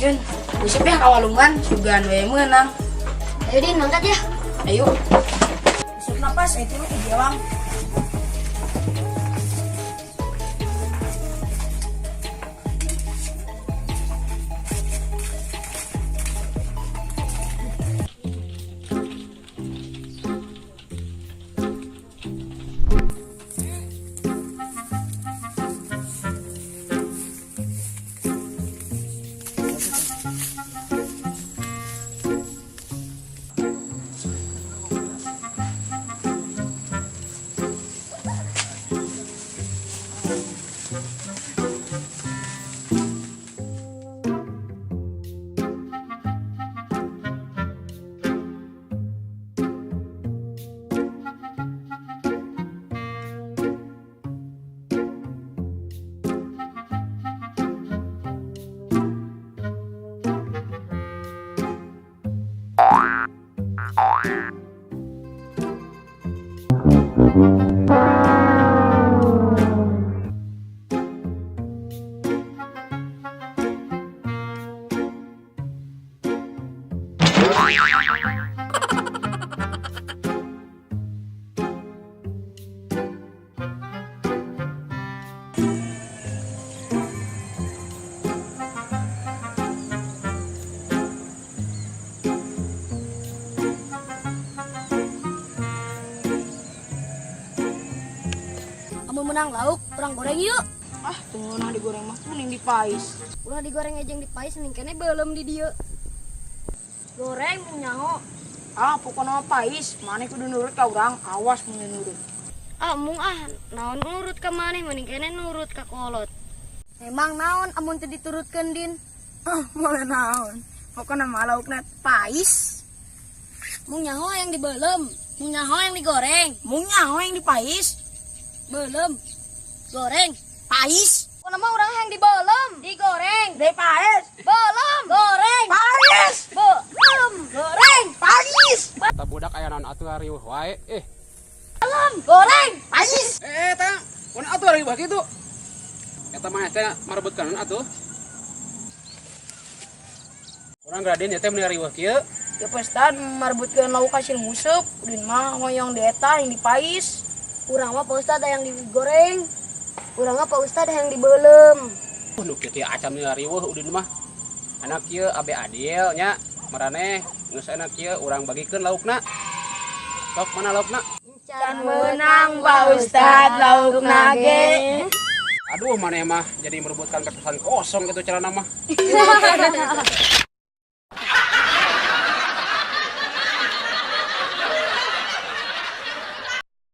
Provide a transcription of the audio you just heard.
Jun. Usip ya kawalungan, sugan we menang. Ayo Din, mangkat ya. Ayo. Usip napas, itu mah diawang. Kamu menang lauk, orang goreng yuk. Ah, tunggu nah digoreng mah kuning dipais. Ulah digoreng aja yang dipais, ningkene belum di dieu. Goreng nyaho. Ah, pokoknya mah pais, mana kudu nurut ka urang, awas mun nurut. Mung naon nurut ka maneh, mending kene nurut ka kolot. Emang naon amun teu diturutkeun Din? Boleh naon. Pokoknya mah laukna pais. Mung nyaho yang dibelem, mung nyaho yang digoreng, Mung nyaho yang dipais, belum. Goreng, pais. pokona mah urang yang dibelem, digoreng, Dipais. belum, goreng, Pais. belum, goreng, Pais. Kata budak aya naon atuh riweuh wae. belum, goreng. Pais. Tah, mun atuh riweuh kitu. Eta mah teh marebutkeun atuh. Urang Raden teh mun riweuh kieu. Ya pestan marbutkeun lauk hasil musup, udin mah ngoyong dieta yang dipais. Urang mah Pak Ustad yang digoreng, urang mah Pak Ustad yang dibelem. Nu kieu teh acam riweuh udin mah. Anak kieu abe adil nya. Maraneh geus anak kieu urang bagikeun laukna. Sok mana laukna? Can menang Pak Ustad laukna ge. Aduh maneh mah jadi merebutkan keputusan kosong gitu cara nama.